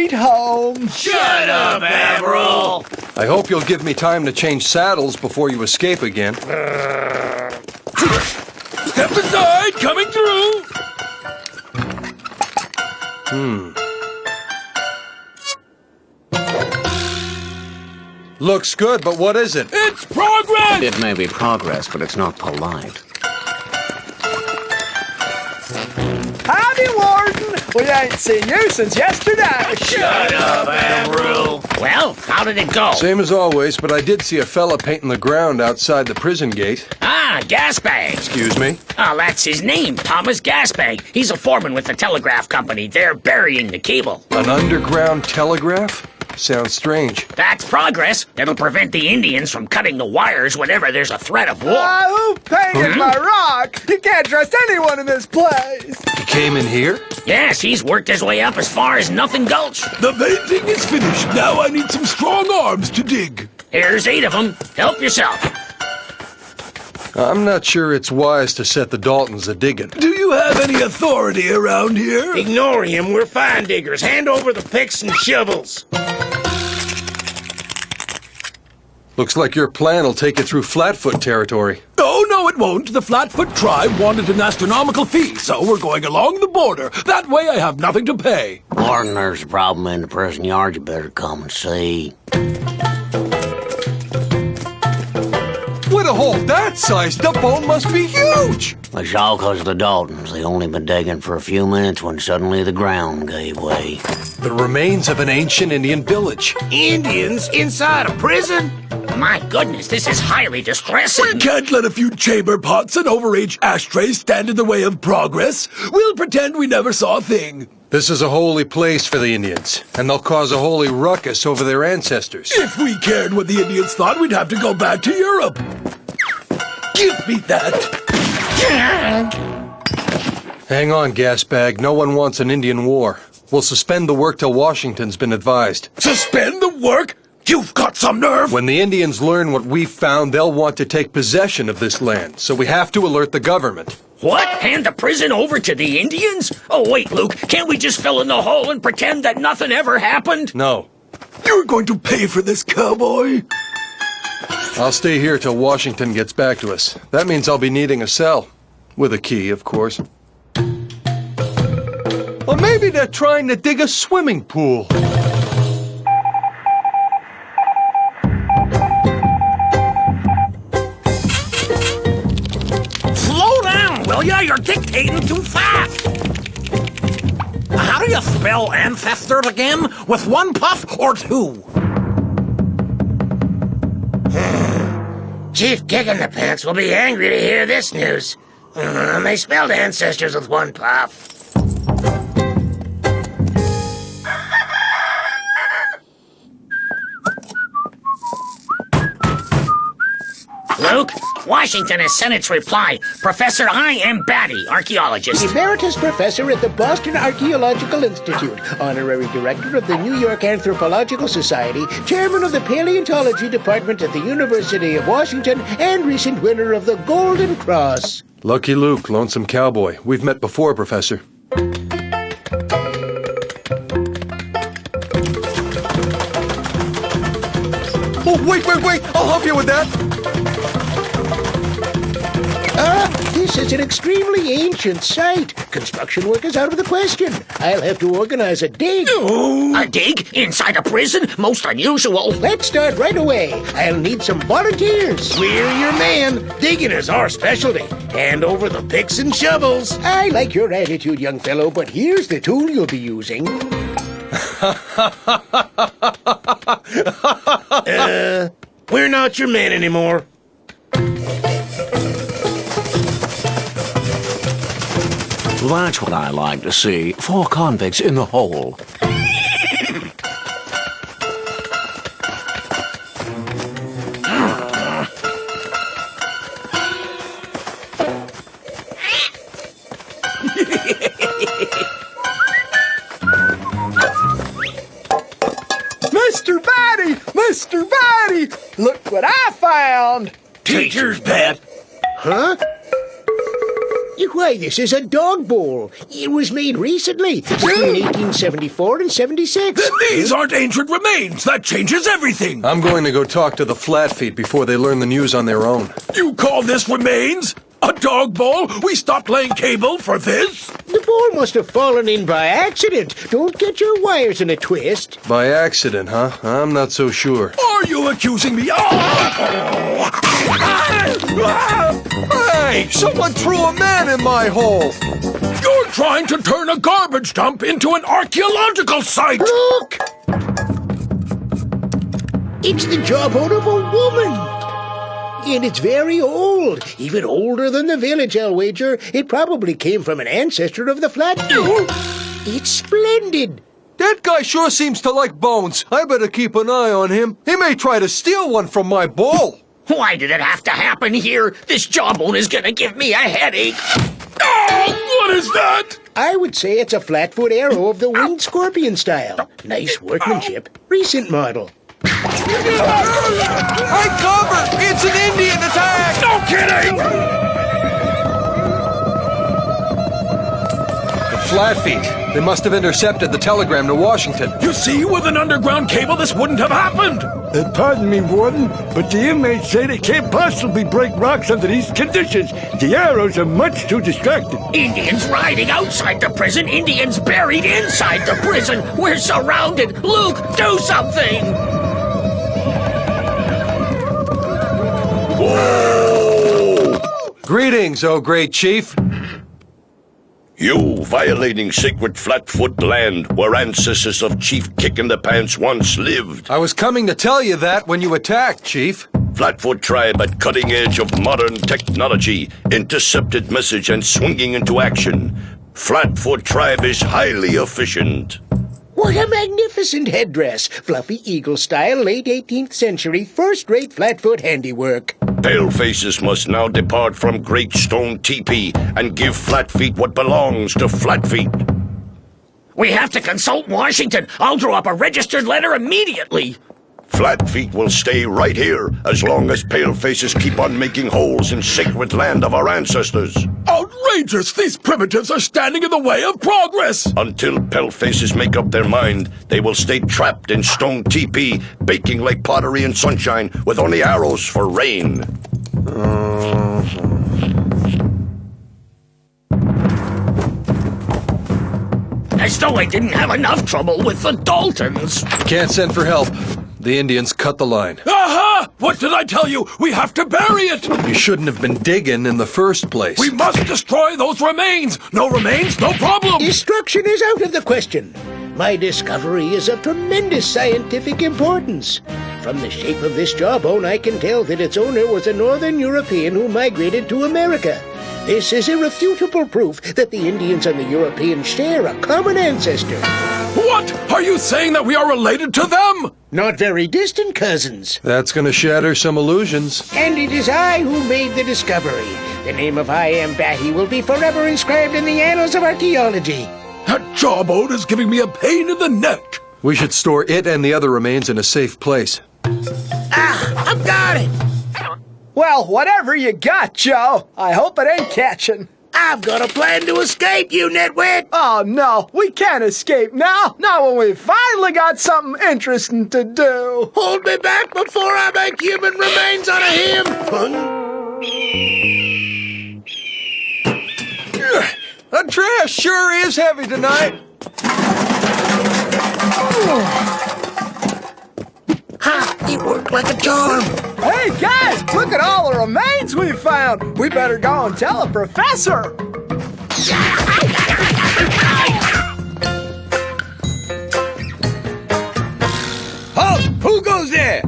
sweet home. Shut up, Admiral! I hope you'll give me time to change saddles before you escape again. Step aside, coming through! Looks good, but what is it? It's progress! It may be progress, but it's not polite. Howdy, Warden. We ain't seen you since yesterday. Shut up, Admiral! Well, how did it go? Same as always, but I did see a fella painting the ground outside the prison gate. Ah, Gasbag. Excuse me? Oh, that's his name, Thomas Gasbag. He's a foreman with the telegraph company. They're burying the cable. An underground telegraph? Sounds strange. That's progress. It'll prevent the Indians from cutting the wires whenever there's a threat of war. Who painted my rock? You can't trust anyone in this place. He came in here? Yes, he's worked his way up as far as Nothing Gulch. The painting is finished. Now I need some strong arms to dig. Here's 8 of them. Help yourself. I'm not sure it's wise to set the Daltons a-digging. Do you have any authority around here? Ignore him. We're fine diggers. Hand over the picks and shovels. Looks like your plan will take you through Flatfoot territory. Oh, no, it won't. The Flatfoot tribe wanted an astronomical fee, so we're going along the border. That way I have nothing to pay. Warden, there's a problem in the prison yard. You better come and see. With a hole that size, the bone must be huge! It's all because of the Daltons. They only been digging for a few minutes when suddenly the ground gave way. The remains of an ancient Indian village. Indians inside a prison? My goodness, this is highly distressing. We can't let a few chamber pots and overage ashtrays stand in the way of progress. We'll pretend we never saw a thing. This is a holy place for the Indians, and they'll cause a holy ruckus over their ancestors. If we cared what the Indians thought, we'd have to go back to Europe. Give me that. Hang on, Gasbag. No one wants an Indian war. We'll suspend the work till Washington's been advised. Suspend the work? You've got some nerve! When the Indians learn what we've found, they'll want to take possession of this land, so we have to alert the government. What? Hand the prison over to the Indians? Oh, wait, Luke. Can't we just fill in the hole and pretend that nothing ever happened? No. You're going to pay for this, cowboy. I'll stay here till Washington gets back to us. That means I'll be needing a cell. With a key, of course. Or maybe they're trying to dig a swimming pool. Slow down, will ya? You're dictating too fast. How do you spell ancestors again? With 1 puff or 2? Chief Kick in the Pants will be angry to hear this news. They spelled ancestors with 1 puff. Luke, Washington has sent its reply. Professor I. M. Batty, archaeologist. Emeritus Professor at the Boston Archaeological Institute, Honorary Director of the New York Anthropological Society, Chairman of the Paleontology Department at the University of Washington, and recent winner of the Golden Cross. Lucky Luke, Lonesome Cowboy. We've met before, Professor. Oh, wait! I'll help you with that! This is an extremely ancient site. Construction work is out of the question. I'll have to organize a dig. A dig? Inside a prison? Most unusual. Let's start right away. I'll need some volunteers. We're your man. Digging is our specialty. Hand over the picks and shovels. I like your attitude, young fellow, but here's the tool you'll be using. We're not your man anymore. That's what I like to see. 4 convicts in the hole. Mr. Batty! Mr. Batty! Look what I found! Teacher's pet. Huh? Why, this is a dog bowl. It was made recently, between 1874 and 76. Then these aren't ancient remains. That changes everything. I'm going to go talk to the Flatfeet before they learn the news on their own. You call this remains? A dog bowl? We stopped laying cable for this? The bowl must have fallen in by accident. Don't get your wires in a twist. By accident, huh? I'm not so sure. Are you accusing me? Hey! Someone threw a man in my hole! You're trying to turn a garbage dump into an archaeological site! Look! It's the jawbone of a woman. And it's very old. Even older than the village, I'll wager. It probably came from an ancestor of the Flatfeet. It's splendid. That guy sure seems to like bones. I better keep an eye on him. He may try to steal one from my bowl. Why did it have to happen here? This jawbone is gonna give me a headache. Oh, what is that? I would say it's a flat-foot arrow of the winged scorpion style. Nice workmanship. Recent model. I cover! It's an Indian attack! No kidding! The Flatfeet. They must have intercepted the telegram to Washington. You see, with an underground cable, this wouldn't have happened. Pardon me, Warden, but the inmates say they can't possibly break rocks under these conditions. The arrows are much too distracting. Indians riding outside the prison, Indians buried inside the prison. We're surrounded. Luke, do something! Greetings, oh great chief. You violating sacred Flatfoot land where ancestors of Chief Kick-in-the-Pants once lived. I was coming to tell you that when you attacked, Chief. Flatfoot tribe at cutting edge of modern technology, intercepted message and swinging into action. Flatfoot tribe is highly efficient. What a magnificent headdress. Fluffy eagle style, late 18th century, first-rate Flatfoot handiwork. Palefaces must now depart from Great Stone Teepee and give Flatfeet what belongs to Flatfeet. We have to consult Washington. I'll draw up a registered letter immediately. Flatfeet will stay right here as long as Palefaces keep on making holes in sacred land of our ancestors. Outrageous! These primitives are standing in the way of progress! Until Palefaces make up their mind, they will stay trapped in Stone Teepee, baking like pottery in sunshine with only arrows for rain. As though I didn't have enough trouble with the Daltons. Can't send for help. The Indians cut the line. Aha! What did I tell you? We have to bury it! You shouldn't have been digging in the first place. We must destroy those remains! No remains, no problem! Destruction is out of the question. My discovery is of tremendous scientific importance. From the shape of this jawbone, I can tell that its owner was a Northern European who migrated to America. This is irrefutable proof that the Indians and the Europeans share a common ancestor. What? Are you saying that we are related to them? Not very distant cousins. That's gonna shatter some illusions. And it is I who made the discovery. The name of I Am Batty will be forever inscribed in the annals of archaeology. That jawbone is giving me a pain in the neck. We should store it and the other remains in a safe place. I've got it. Well, whatever you got, Joe, I hope it ain't catching. I've got a plan to escape, you nitwit. Oh, no, we can't escape now. Not when we finally got something interesting to do. Hold me back before I make human remains out of him. The trash sure is heavy tonight. Ha! It worked like a charm. Hey, guys, look at all the remains we found. We better go and tell the professor. Halt! Who goes there?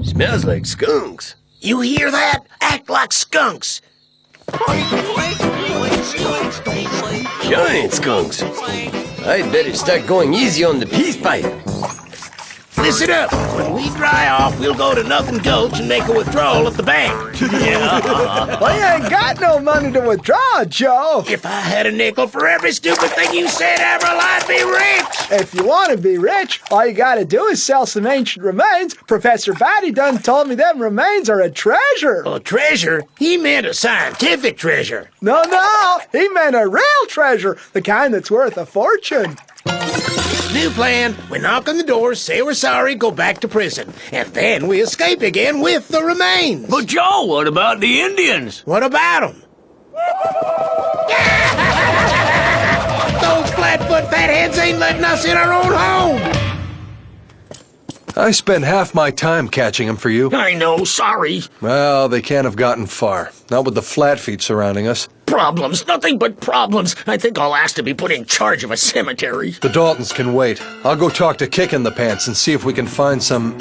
Smells like skunks. You hear that? Act like skunks. Giant skunks. I'd better start going easy on the peace pipe. Listen up. When we dry off, we'll go to Nothing Gulch and make a withdrawal at the bank. Well, you ain't got no money to withdraw, Joe. If I had a nickel for every stupid thing you said, Avril, I'd be rich. If you want to be rich, all you gotta do is sell some ancient remains. Professor Batty done told me them remains are a treasure. A treasure? He meant a scientific treasure. No, he meant a real treasure, the kind that's worth a fortune. New plan. We knock on the door, say we're sorry, go back to prison. And then we escape again with the remains. But Joe, what about the Indians? What about them? Those flatfoot fatheads ain't letting us in our own home. I spent half my time catching them for you. I know, sorry. Well, they can't have gotten far. Not with the flat feet surrounding us. Problems, nothing but problems. I think I'll ask to be put in charge of a cemetery. The Daltons can wait. I'll go talk to Kick in the Pants and see if we can find some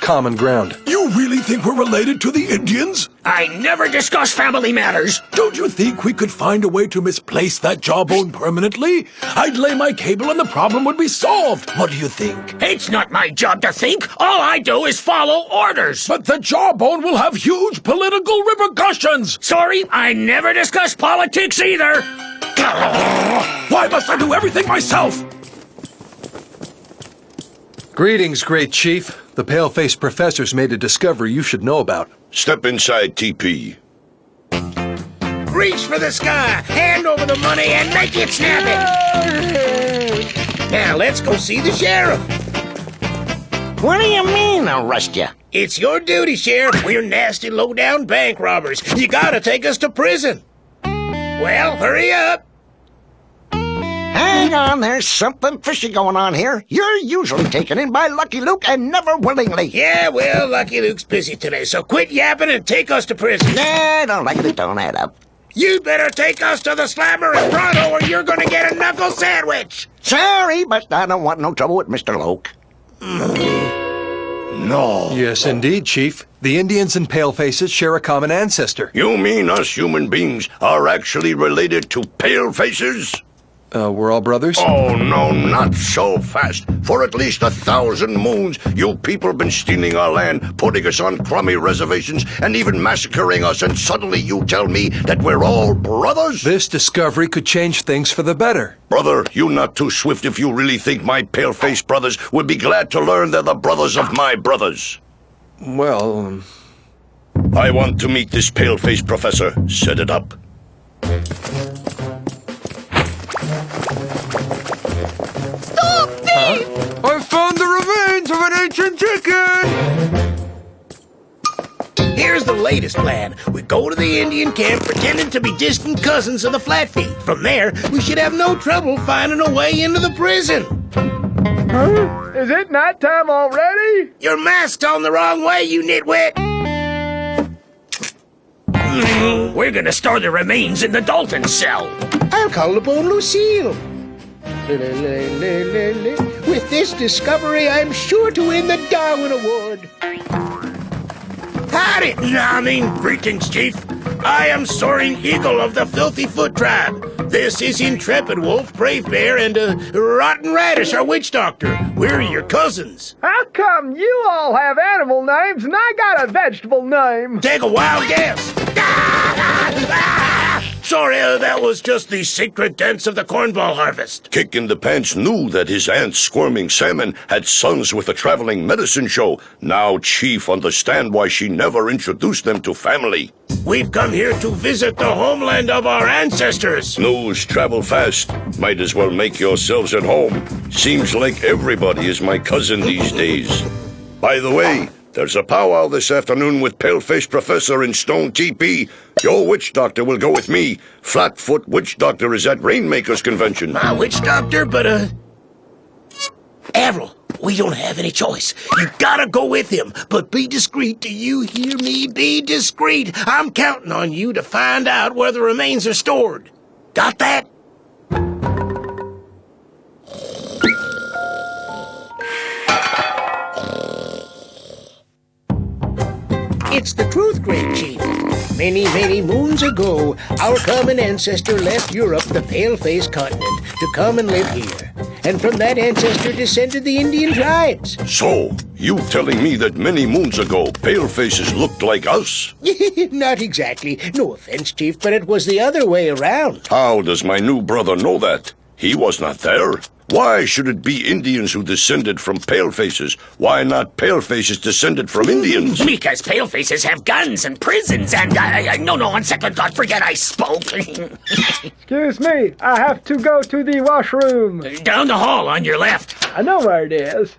common ground. You really think we're related to the Indians? I never discuss family matters. Don't you think we could find a way to misplace that jawbone permanently? I'd lay my cable and the problem would be solved. What do you think? It's not my job to think. All I do is follow orders. But the jawbone will have huge political repercussions. Sorry, I never discuss politics either. Why must I do everything myself? Greetings, Great Chief. The pale-faced professor's made a discovery you should know about. Step inside, TP. Reach for the sky, hand over the money, and make it snappy. Now let's go see the sheriff. What do you mean, arrest you? It's your duty, Sheriff. We're nasty, low-down bank robbers. You gotta take us to prison. Well, hurry up. Hang on, there's something fishy going on here. You're usually taken in by Lucky Luke and never willingly. Yeah, well, Lucky Luke's busy today, so quit yapping and take us to prison. Nah, I don't like it. Don't add up. You'd better take us to the Slammer in Pronto or you're gonna get a knuckle sandwich. Sorry, but I don't want no trouble with Mr. Luke. No. Yes, indeed, Chief. The Indians and palefaces share a common ancestor. You mean us human beings are actually related to palefaces? We're all brothers? Oh, no, not so fast. For at least 1,000 moons, you people been stealing our land, putting us on crummy reservations, and even massacring us, and suddenly you tell me that we're all brothers? This discovery could change things for the better. Brother, you not too swift if you really think my pale-faced brothers would be glad to learn they're the brothers of my brothers. Well, I want to meet this pale-faced professor. Set it up. I found the remains of an ancient chicken! Here's the latest plan. We go to the Indian camp pretending to be distant cousins of the Flatfeet. From there, we should have no trouble finding a way into the prison. Huh? Is it night time already? Your mask's on the wrong way, you nitwit! We're gonna store the remains in the Daltons' cell. I'll call upon Lucille. With this discovery, I'm sure to win the Darwin Award. Howdy! Greetings, Chief. I am Soaring Eagle of the Filthy Foot Tribe. This is Intrepid Wolf, Brave Bear, and Rotten Radish, our witch doctor. We're your cousins. How come you all have animal names and I got a vegetable name? Take a wild guess. Sorry, that was just the secret dance of the cornball harvest. Kick in the Pants knew that his aunt Squirming Salmon had sons with a traveling medicine show. Now Chief understand why she never introduced them to family. We've come here to visit the homeland of our ancestors. News travel fast. Might as well make yourselves at home. Seems like everybody is my cousin these days. By the way, there's a powwow this afternoon with Pale-Faced Professor in Stone TP. Your witch doctor will go with me. Flatfoot Witch Doctor is at Rainmaker's Convention. My witch doctor, but, Avril, we don't have any choice. You gotta go with him, but be discreet. Do you hear me? Be discreet. I'm counting on you to find out where the remains are stored. Got that? It's the truth, Great Chief. Many, many moons ago, our common ancestor left Europe, the pale-faced continent, to come and live here. and from that ancestor descended the Indian tribes. So, you telling me that many moons ago, palefaces looked like us? Not exactly. No offense, Chief, but it was the other way around. How does my new brother know that? He was not there. Why should it be Indians who descended from palefaces? Why not palefaces descended from Indians? Because palefaces have guns and prisons and... no, on second thought, forget I spoke. Excuse me, I have to go to the washroom. Down the hall on your left. I know where it is.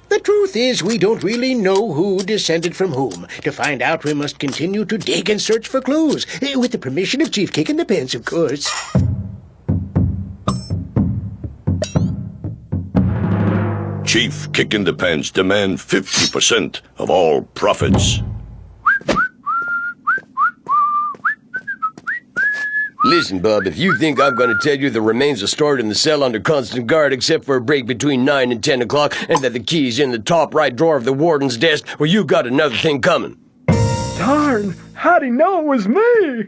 The truth is, we don't really know who descended from whom. To find out, we must continue to dig and search for clues. With the permission of Chief Kick in the Pants, of course. Chief Kick in the Pants demand 50% of all profits. Listen, Bub, if you think I'm going to tell you the remains are stored in the cell under constant guard except for a break between 9 and 10 o'clock and that the key's in the top right drawer of the warden's desk, well, you got another thing coming. Darn, how'd he know it was me?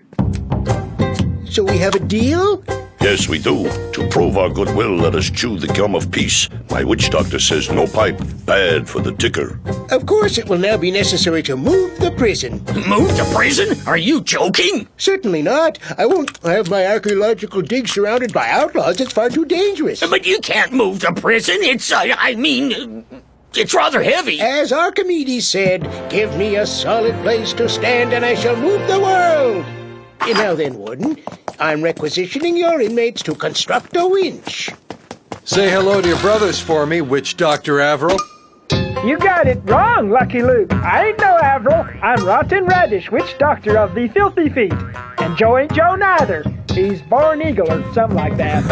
So we have a deal? Yes, we do. To prove our goodwill, let us chew the gum of peace. My witch doctor says no pipe, bad for the ticker. Of course, it will now be necessary to move the prison. Move the prison? Are you joking? Certainly not. I won't have my archaeological dig surrounded by outlaws. It's far too dangerous. But you can't move the prison. It's, it's rather heavy. As Archimedes said, give me a solid place to stand and I shall move the world. Now then, Warden, I'm requisitioning your inmates to construct a winch. Say hello to your brothers for me, Witch Dr. Averill. You got it wrong, Lucky Luke. I ain't no Averill. I'm Rotten Radish, witch doctor of the Filthy Feet. And Joe ain't Joe neither. He's Born Eagle or something like that.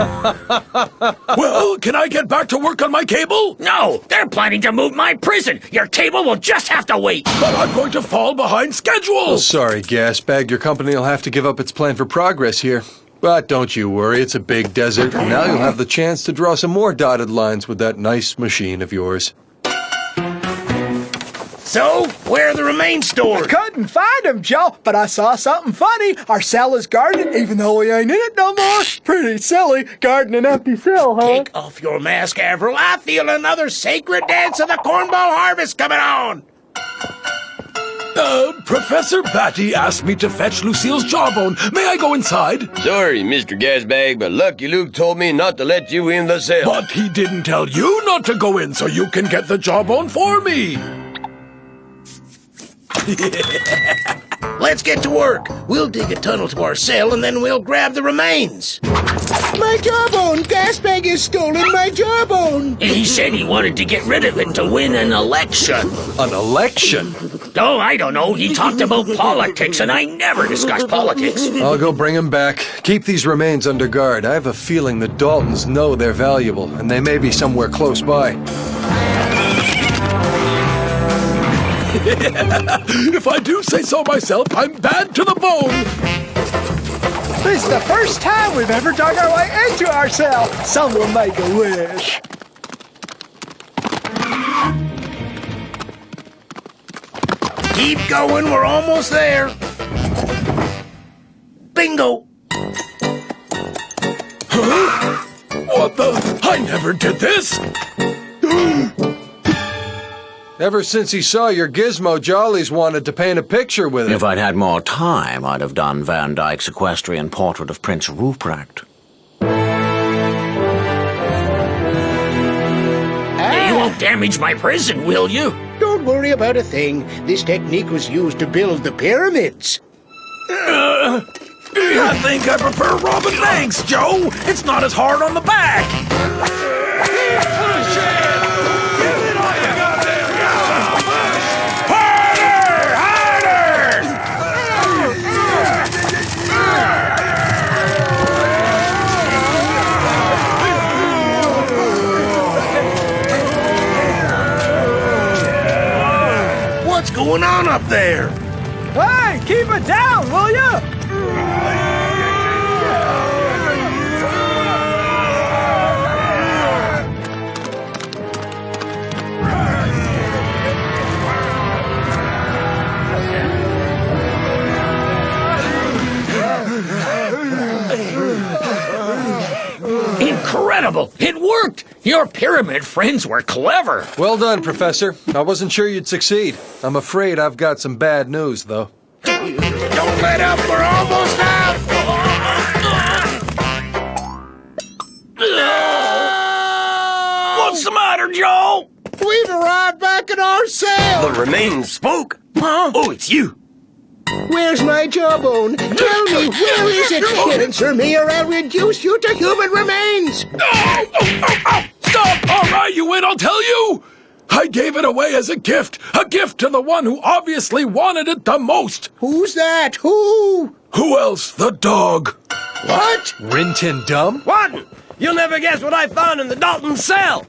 Well, can I get back to work on my cable? No, they're planning to move my prison. Your cable will just have to wait. But I'm going to fall behind schedule. Oh, sorry, Gasbag. Your company will have to give up its plan for progress here. But don't you worry, it's a big desert, and now you'll have the chance to draw some more dotted lines with that nice machine of yours. So, where are the remains stored? Couldn't find him, Joe, but I saw something funny. Our cell is guarded, even though we ain't in it no more. Pretty silly, guarding an empty cell, huh? Take off your mask, Averill. I feel another sacred dance of the cornball harvest coming on. Professor Batty asked me to fetch Lucille's jawbone. May I go inside? Sorry, Mr. Gasbag, but Lucky Luke told me not to let you in the cell. But he didn't tell you not to go in, so you can get the jawbone for me. Let's get to work. We'll dig a tunnel to our cell and then we'll grab the remains. My jawbone! Gasbag has stolen my jawbone! He said he wanted to get rid of it to win an election. An election? Oh, I don't know. He talked about politics, and I never discuss politics. I'll go bring him back. Keep these remains under guard. I have a feeling the Daltons know they're valuable, and they may be somewhere close by. If I do say so myself, I'm bad to the bone. This is the first time we've ever dug our way into our cell. Someone make a wish. Keep going, we're almost there. Bingo! Huh? What the? I never did this! Ever since he saw your gizmo, Jolly's wanted to paint a picture with it. If I'd had more time, I'd have done Van Dyck's equestrian portrait of Prince Ruprecht. You won't damage my prison, will you? Don't worry about a thing. This technique was used to build the pyramids. I think I prefer robbing banks, Joe. It's not as hard on the back. What's going on up there? Hey, keep it down, will ya? Incredible! It worked! Your pyramid friends were clever. Well done, Professor. I wasn't sure you'd succeed. I'm afraid I've got some bad news, though. Don't let up, we're almost out! What's the matter, Joe? We've arrived back at our cell. The remains spoke. Huh? Oh, it's you. Where's my jawbone? Tell me, where is it? Answer me or I'll reduce you to human remains. Stop! All right, you win, I'll tell you! I gave it away as a gift to the one who obviously wanted it the most. Who's that? Who? Who else? The dog. What? Rin Tin Dum? Warden, you'll never guess what I found in the Daltons' cell.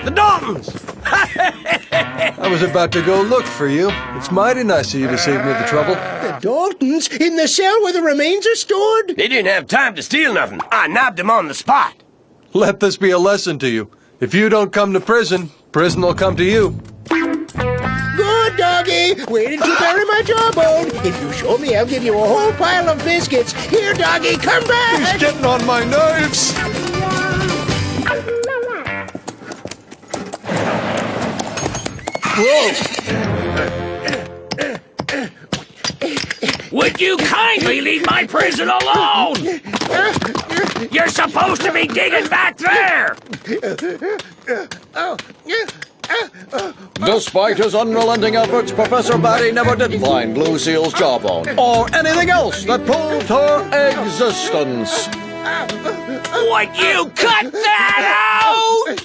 The Daltons. I was about to go look for you. It's mighty nice of you to save me the trouble. The Daltons? In the cell where the remains are stored? They didn't have time to steal nothing. I nabbed them on the spot. Let this be a lesson to you. If you don't come to prison, prison will come to you. Good, doggy. Where did you bury my jawbone? If you show me, I'll give you a whole pile of biscuits. Here, doggy, come back. He's getting on my nerves. Whoa. Would you kindly leave my prison alone? You're supposed to be digging back there! Despite his unrelenting efforts, Professor Batty never did find Lucille's jawbone, or anything else that proved her existence. Would you cut that out?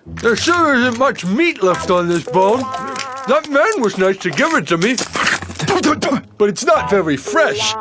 There sure isn't much meat left on this bone. That man was nice to give it to me, but it's not very fresh.